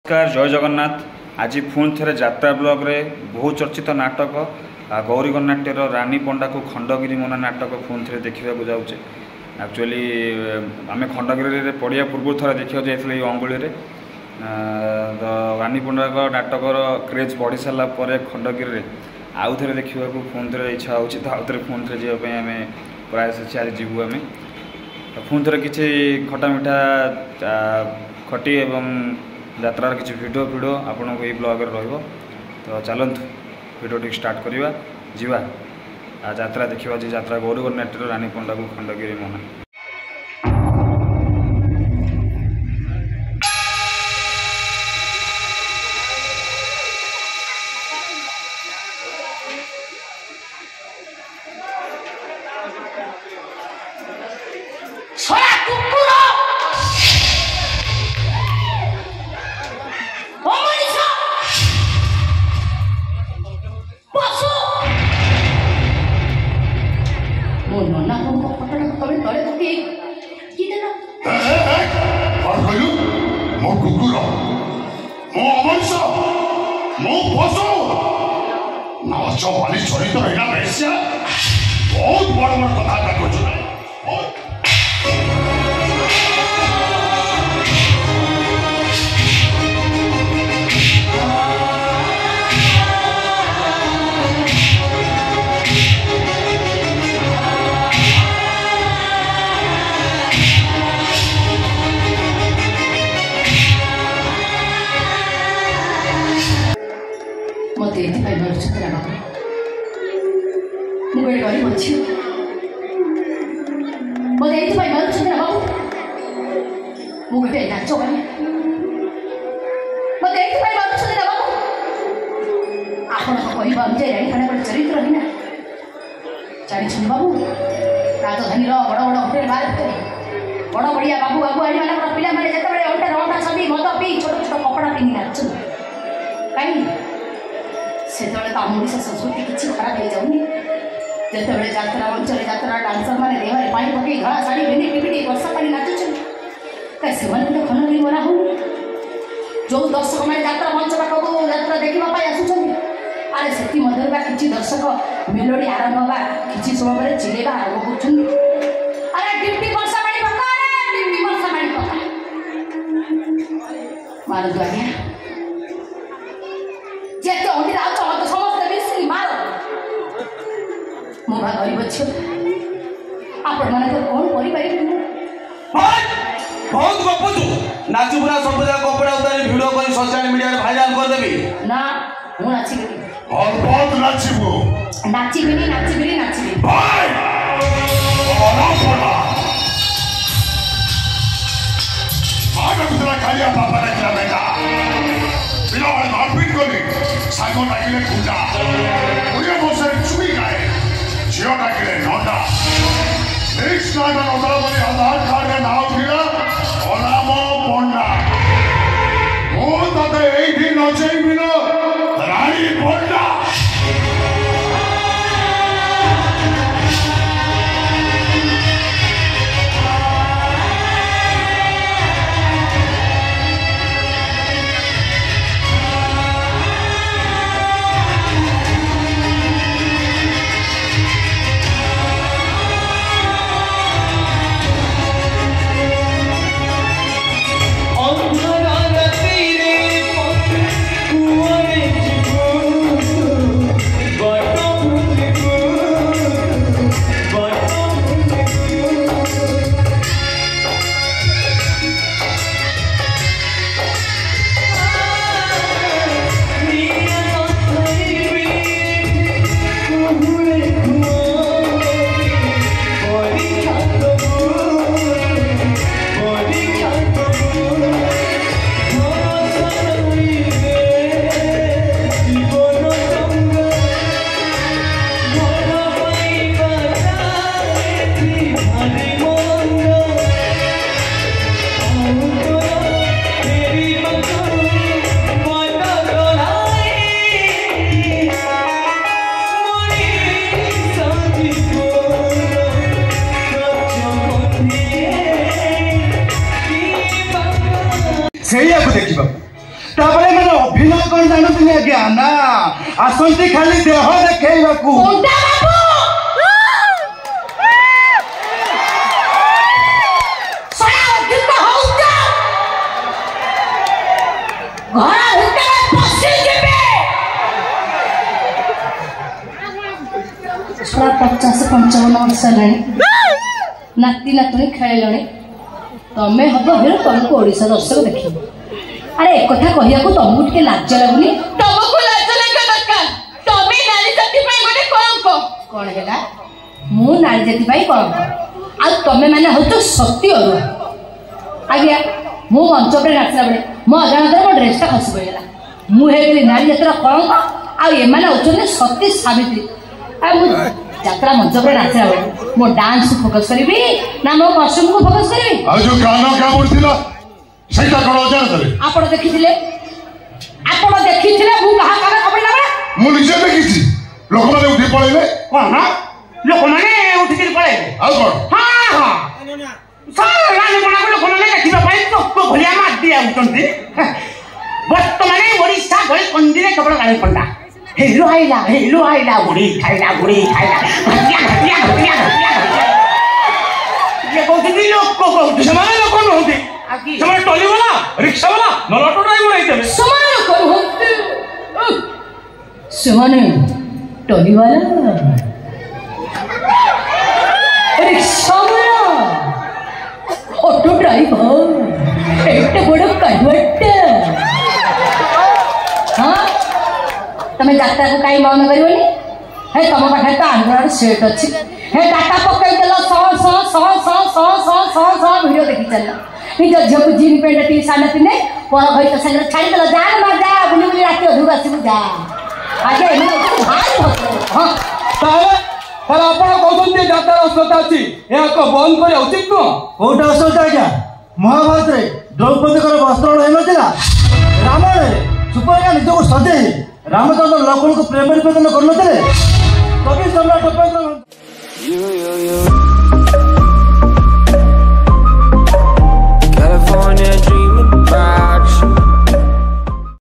नमस्कार जय जगन्नाथ। आज पुणी थे यात्रा ब्लॉग रे बहु चर्चित नाटक गौरी गणनाट्यर रानी पंडा को खंडगिरी मना नाटक पुणी थे देखा जाऊे। एक्चुअली आम खंडगिरी पड़िया पूर्व थर देखा जाइए अंगुली तो रानी पंडा नाटकर क्रेज बढ़ी सारापर खंडगिरी आउ थे देखा पुणी थे इच्छा हो तो आउ थे पुणी थे जावाई आम प्रयास अच्छे आज जीवु आम पुणी थे किसी खटा मिठा खटी एवं यात्रार किसी भिडियो आपन को ब्लॉग रो तो चलतु भिडियो स्टार्ट करवा जीवा यात्रा देखा यात्रा गौरी गणनाट्यर रानी पंडा को खंडगिरी मना। बहुत बड़ बड़ कथा कहूँ मत ये मुझे गरीब अच्छी मत ये बाबू मुझे नाच करी मत ये बाबू आपण कहवा अनुजाई रानी खाना चरित्र ही ना जानी बाबू राजधानी बड़ बड़ होटेल बार भितर बड़ बढ़िया बाबू बाबू आनी मान पे जिते अंटा रंटा छवि मद पी छोट छोट कपड़ा पिंधि नाच कहीं से आम ओडिशा संस्कृति किसी खराब हो जाऊनी जिते यात्रा मंच यात्रा डांसर मैंने देहरे पानी पकई धड़ा शाढ़ी पिंधि पिपिटी वर्षा पानी नाचुन कहीं से खंडगिरी मना हो जो दर्शक मैंने यात्रा मंच पाखक यात्रा देखापी आसुँच अरे से किसी दर्शक मेलोडी आरंभ होगा किसी समय चिलेबा आरंभ कर अरे डिप्टी वर्षा पानी पका अरे डिप्टी वर्षा पानी पका मारदु आज्ञा जेते अंडी आउछ मत समस्त मिसी मार मो गरीब अच्छे आपण माने कौन परिपारे बहुत गपुचु नाचु पूरा सब कपड़ा उतारी वीडियो कर सोशल मीडिया रे वायरल कर देबी ना मु नाचिबी और बहुत नाचिबो नाचिबी भाई ओला पोला आगे तेरा कालिया बाबा ने क्या बेटा बिना मारपीट कोनी सागो डाकिले खुंडा उड़िया मोसे चुई गाए जियो डाकिले नोंडा नेक्स्ट नाटक उतरा बनी आधार कार्ड रे नाम दिला ओलामो पोंडा ओ तते एठी नचै बिना रानी पोंडा कौन जानते आज्ञा ना आसंती खाली देह देखा सारा 50-55 वर्ष है नाती नातुणी खेल तमें हम हिरो तुमको ओडिशा दर्शक देख अरे एक कथा कहया को तुमको टिके लाज लगुनी तुमको लाज लगे दरकार तमे नारी जाति पई गोटे कलंक कोन हेला मु नारी जाति पई कलंक आ तमे माने होतो सत्य आज्ञा मु मंच पे नाचला बेले मो अजाणत मो ड्रेसटा खसी पड़ेगा मु हेगली नारी जातिर कलंक आ एमाने होचने सती सावित्री आ मु यात्रा मंच पर नाचला बेले मो डांस फोकस करबी ना मो कॉस्ट्यूम को फोकस करबी आ जो गाना क्या बोलथिला सेटा कोन अजाणत आपण देखिथिले मु कहा काना खबर लागला मु निजे देखिछि लोक माने उठी पळेले कौन ना लोक माने उठी के पळे आ कोन हां हां सारा रानी बना को लोक माने देखिबा पाई तो भलिया मार दिया उठंती वर्तमाने ओडिशा गळे कंदिरे केवल रानी पंडा हेलो आइला बुढ़ी खाइला ये कहते लोग को कहते समाने लोग कौन होते समाने टोली वाला रिक्शा वाला न ऑटो ड्राइवर रहते हैं समाने कौन होते समाने टोली वाला रिक्शा वाला ऑटो ड्राइवर एटे बड़ कन्वर्ट हाँ तमे यात्रा को कहीं मौन करनी हे तुम पाखे तो आंध्र सेट अच्छी हे डाटा पकई देल 100 वीडियो देखी चल निज झील को जीन पेंट टी साढ़े तीन पर भाई तो संग छाड़ी देल जान मार जा बुली बुली रात अधूर आसबू जा आगे भारी हां पर आपण कहते यात्रा असुविधा अच्छी यहाँ बंद कर उचित नुह कौटा असुविधा आज्ञा महाभारत द्रौपदी वस्त्र होता रामायण सुपर्णा निज को सजे रामचंद्र लक्ष्मण को प्रेम निवेदन करते कवि सम्राट